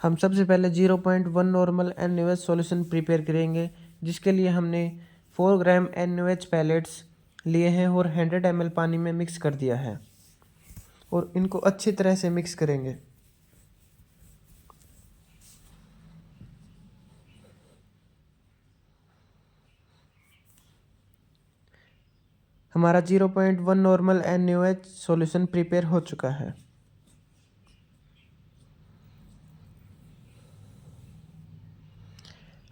हम सबसे पहले 0.1 नॉर्मल NaOH सॉल्यूशन प्रिपेयर करेंगे, जिसके लिए हमने 4 ग्राम NaOH पैलेट्स लिए हैं और 100 ml पानी में मिक्स कर दिया है और इनको अच्छी तरह से मिक्स करेंगे। हमारा 0.1 नॉर्मल NaOH सॉल्यूशन प्रिपेयर हो चुका है।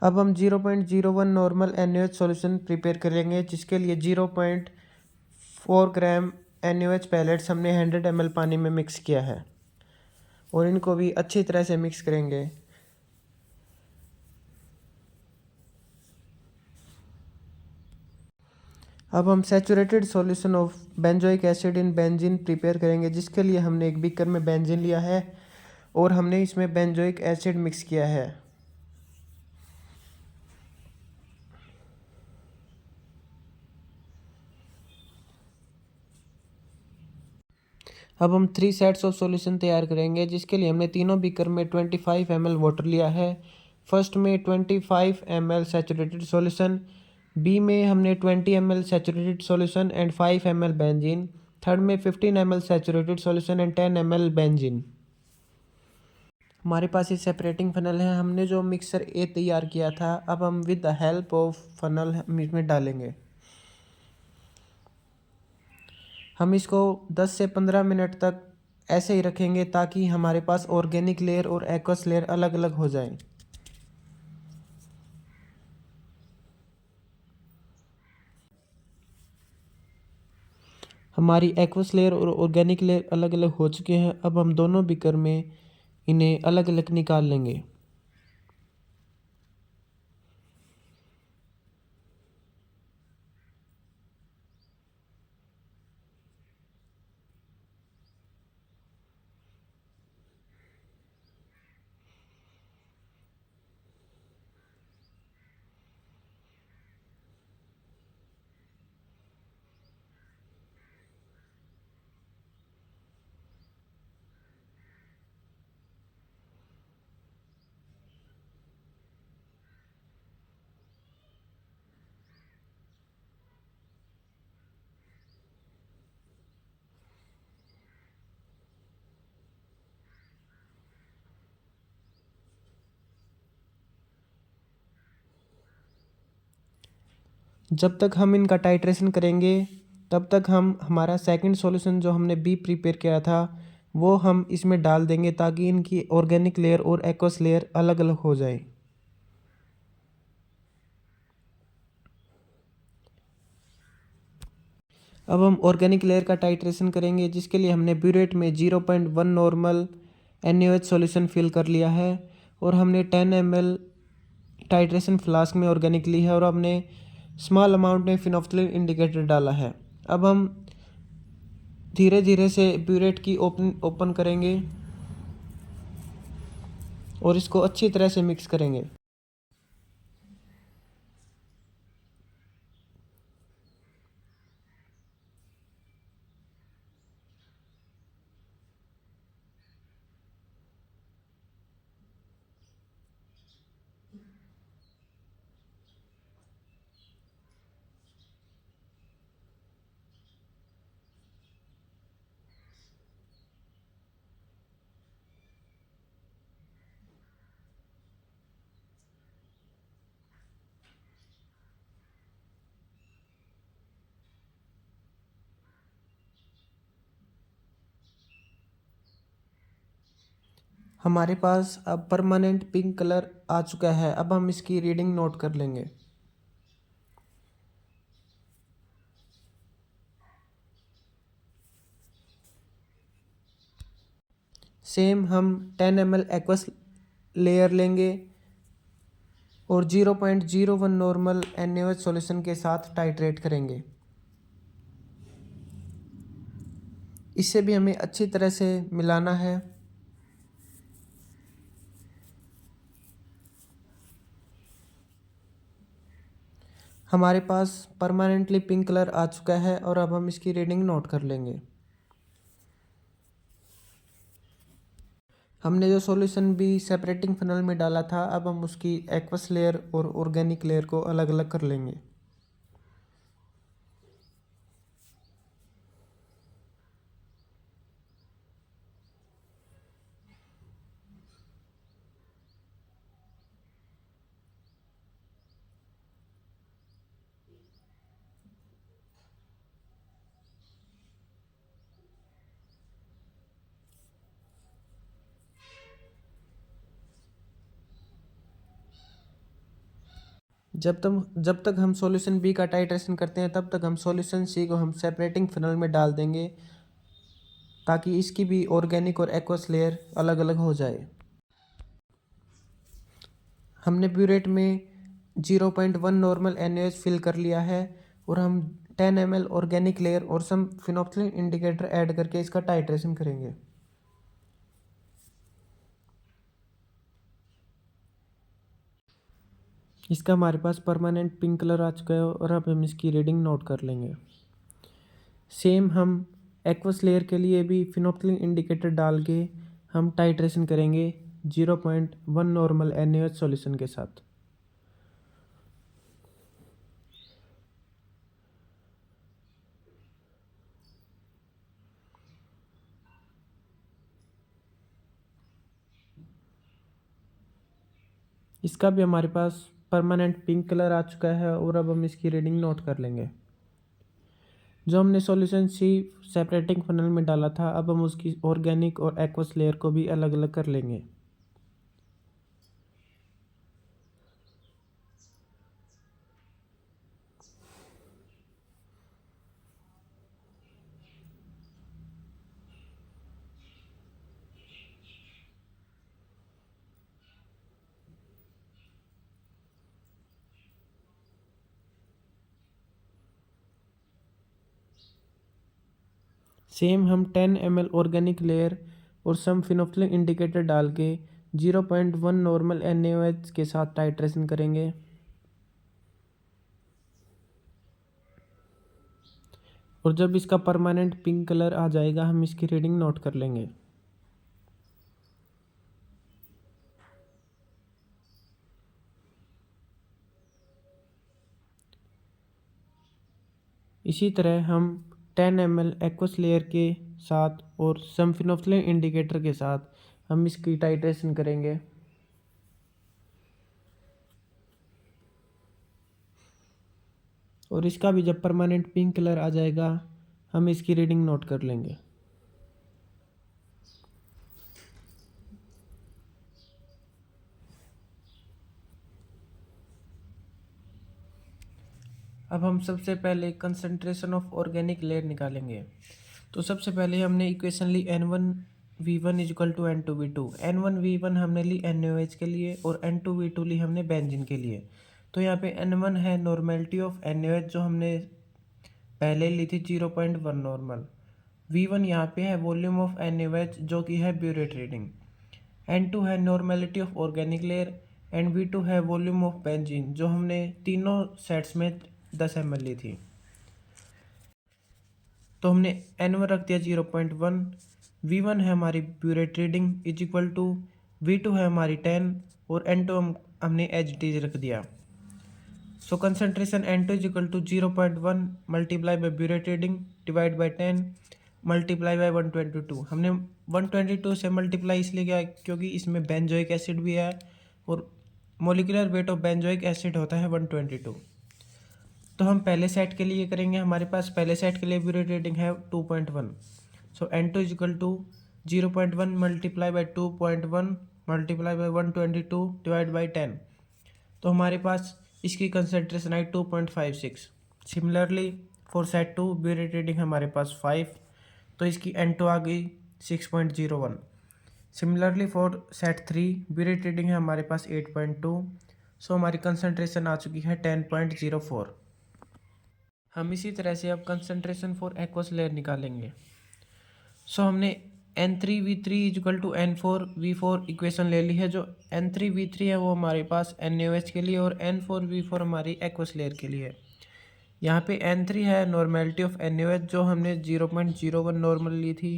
अब हम 0.01 नॉर्मल NaOH सॉल्यूशन प्रिपेयर करेंगे, जिसके लिए 0.4 ग्राम NaOH पैलेट्स हमने 100 ml पानी में मिक्स किया है और इनको भी अच्छी तरह से मिक्स करेंगे। अब हम saturated solution of benzoic acid in benzene prepare करेंगे, जिसके लिए हमने एक बीकर में बेंजीन लिया है और हमने इसमें बेंजोइक एसिड मिक्स किया है। अब हम 3 सेट्स ऑफ सॉल्यूशन तैयार करेंगे, जिसके लिए हमने तीनों बीकर में 25 ml वाटर लिया है। फर्स्ट में 25 ml सैचुरेटेड सॉल्यूशन, बी में हमने 20 ml saturated solution and 5 ml benzene, third में 15 ml saturated solution and 10 ml benzene. हमारे पास ये सेपरेटिंग फनल है। हमने जो मिक्सर ए तैयार किया था, अब हम with the help of funnel हम इसमें डालेंगे। हम इसको 10 से 15 मिनट तक ऐसे ही रखेंगे ताकि हमारे पास ऑर्गेनिक लेयर और एक्वस लेयर अलग अलग हो जाएं। हमारी एक्वस लेयर और ऑर्गेनिक लेयर अलग अलग हो चुके हैं। अब हम दोनों बीकर में इन्हें अलग अलग निकाल लेंगे। जब तक हम इनका टाइट्रेशन करेंगे, तब तक हम हमारा सेकंड सॉल्यूशन जो हमने बी प्रिपेयर किया था वो हम इसमें डाल देंगे, ताकि इनकी ऑर्गेनिक लेयर और एक्वस लेयर अलग अलग हो जाए। अब हम ऑर्गेनिक लेयर का टाइट्रेशन करेंगे, जिसके लिए हमने ब्यूरेट में 0.1 नॉर्मल NaOH सॉल्यूशन फिल कर लिया है और हमने 10 ml टाइट्रेशन फ्लास्क में ऑर्गेनिक ली है और हमने स्मॉल अमाउंट में फिनोफ्थलीन इंडिकेटर डाला है। अब हम धीरे धीरे से ब्यूरेट की ओपन करेंगे और इसको अच्छी तरह से मिक्स करेंगे। हमारे पास अब परमानेंट पिंक कलर आ चुका है। अब हम इसकी रीडिंग नोट कर लेंगे। सेम हम 10 ml एक्वस लेयर लेंगे और 0.01 नॉर्मल NaOH सॉल्यूशन के साथ टाइट्रेट करेंगे। इससे भी हमें अच्छी तरह से मिलाना है। हमारे पास परमानेंटली पिंक कलर आ चुका है और अब हम इसकी रीडिंग नोट कर लेंगे। हमने जो सॉल्यूशन भी सेपरेटिंग फिनल में डाला था, अब हम उसकी एक्वस लेयर और ऑर्गेनिक लेयर को अलग अलग कर लेंगे। जब तक हम सॉल्यूशन बी का टाइट्रेशन करते हैं, तब तक हम सॉल्यूशन सी को हम सेपरेटिंग फिनल में डाल देंगे, ताकि इसकी भी ऑर्गेनिक और एक्वस लेयर अलग अलग हो जाए। हमने ब्यूरेट में 0.1 नॉर्मल NaOH फिल कर लिया है और हम 10 ml ऑर्गेनिक लेयर और सम फिनोप्सिलिन इंडिकेटर ऐड करके इसका टाइट्रेशन करेंगे। इसका हमारे पास परमानेंट पिंक कलर आ चुका है और अब हम इसकी रीडिंग नोट कर लेंगे। सेम हम एक्वस लेयर के लिए भी फिनोप्सिलिन इंडिकेटर डाल के हम टाइट्रेशन करेंगे 0.1 नॉर्मल NaOH सॉल्यूशन के साथ। इसका भी हमारे पास परमानेंट पिंक कलर आ चुका है और अब हम इसकी रीडिंग नोट कर लेंगे। जो हमने सॉल्यूशन सी सेपरेटिंग फनल में डाला था, अब हम उसकी ऑर्गेनिक और एक्वस लेयर को भी अलग अलग कर लेंगे। सेम हम 10 ml ऑर्गेनिक लेयर और सम फिनोप्सिलिन इंडिकेटर डाल के 0.1 नॉर्मल NaOH के साथ टाइट्रेशन करेंगे। और जब इसका परमानेंट पिंक कलर आ जाएगा, हम इसकी रीडिंग नोट कर लेंगे। इसी तरह हम 10 ml एक्वस लेयर के साथ और सम फिनोप्सिलिन इंडिकेटर के साथ हम इसकी टाइट्रेशन करेंगे। और इसका भी जब परमानेंट पिंक कलर आ जाएगा, हम इसकी रीडिंग नोट कर लेंगे। अब हम सबसे पहले कंसंट्रेशन ऑफ ऑर्गेनिक लेयर निकालेंगे। तो सबसे पहले हमने equation Lee N1V1 equal to N2V2। N1V1 हमने ली NaOH के लिए और N2V2 ली हमने बेंजीन के लिए। तो यहाँ पे N1 है नॉर्मेलिटी ऑफ NaOH, जो हमने पहले ली थी 0.1 नॉर्मल। V1 यहाँ पे है वॉल्यूम ऑफ NaOH, जो कि है ब्यूरेट रीडिंग। N2 है normality of organic layer and V2 है वॉल्यूम ऑफ बेंजीन, जो हमने तीनों सेट्स में 10 ml ली थी। तो हमने N1 रख दिया 0.1, V1 है हमारी burette reading is equal to V2 है हमारी 10 और N2 हमने एच डी रख दिया। So concentration N2 is equal to 0.1 multiply by burette reading divide by 10 multiply by 122। हमने 122 से मल्टीप्लाई इसलिए किया क्योंकि इसमें बेंजोइक एसिड भी है और molecular weight of benzoic acid होता है 122। तो हम पहले सेट के लिए करेंगे। हमारे पास पहले सेट के लिए ब्यूरेट रेटिंग है 2.1। So N2 is equal to 0.1 multiply by 2.1 multiply by 122 divide by 10। तो हमारे पास इसकी कंसनट्रेशन आई 2.56। Similarly for set 2 burette reading हमारे पास 5, तो इसकी N2 आ गई 6.01। Similarly for set 3 burette reading है हमारे पास 8.2। सो हमारी कंसनट्रेशन आ चुकी है 10.04। हम इसी तरह से अब कंसंट्रेशन फॉर एक्वस लेयर निकालेंगे। सो हमने N3V3 equal to N4V4 equation ले ली है। जो N3V3 है वो हमारे पास NaOH के लिए और N4V4 हमारी एक्वस लेयर के लिए है। यहाँ पे N3 है नॉर्मेलिटी ऑफ NaOH, जो हमने 0.01 नॉर्मल ली थी।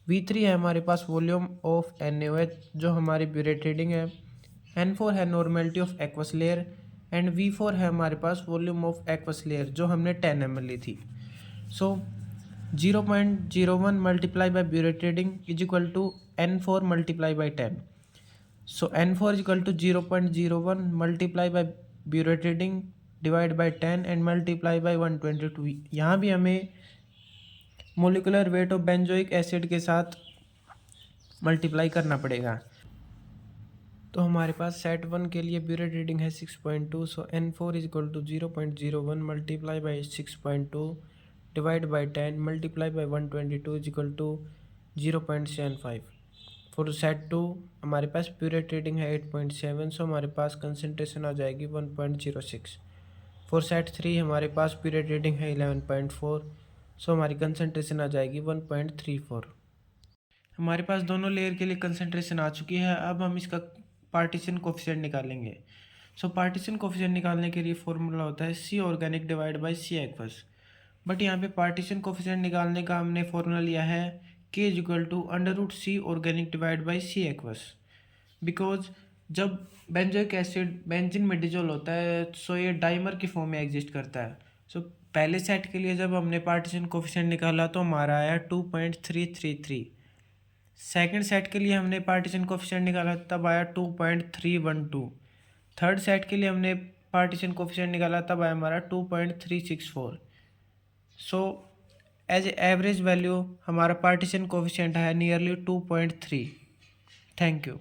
V3 है हमारे पास वॉल्यूम ऑफ NaOH जो हमारी ब्यूरेट रीडिंग है। N4 है normality of aqueous layer and V4 है हमारे पास वॉल्यूम ऑफ एक्वस लेयर जो हमने 10 ml ली थी। So 0.01 multiply by burette reading is equal to N4 multiply by 10। So N4 is equal to 0.01 multiply by burette reading divide by 10 and multiply by 122। यहाँ भी हमें molecular weight of benzoic acid के साथ multiply करना पड़ेगा। तो हमारे पास set 1 के लिए ब्यूरेट रीडिंग है 6.2। So N4 is equal to 0.01 multiply by 6.2 divide by 10 multiply by 122 is equal to 0.75। For set 2 हमारे पास ब्यूरेट रीडिंग है 8.7। सो हमारे पास कंसनट्रेशन आ जाएगी 1.06। फॉर सेट 3 हमारे पास ब्यूरेट रीडिंग है 11.4। सो हमारी कंसनट्रेशन आ जाएगी 1.34। हमारे पास दोनों लेयर के लिए कंसनट्रेशन आ चुकी है। अब हम इसका पार्टीशन कोफिशिएंट निकालेंगे। सो पार्टीशन कोफिशिएंट निकालने के लिए फॉर्मूला होता है C organic divide by C aqueous. But यहाँ पे पार्टीशन कोफिशिएंट निकालने का हमने फॉर्मूला लिया है K is equal to √C organic divide by C aqueous. Because जब बेंजोइक एसिड बेंजीन में डिजोल्व होता है सो ये डाइमर की फॉर्म में एग्जिस्ट करता है। सो पहले सेट के लिए जब हमने पार्टीशन कोफिशिएंट निकाला तो हमारा आया 2.333। सेकेंड सेट के लिए हमने पार्टीशन कोफिशिएंट निकाला तब आया 2.312। थर्ड सेट के लिए हमने पार्टीशन कोफिशिएंट निकाला तब आया हमारा 2.364। सो एज एवरेज वैल्यू हमारा पार्टीशन कोफिशिएंट है नियरली 2.3। Thank you.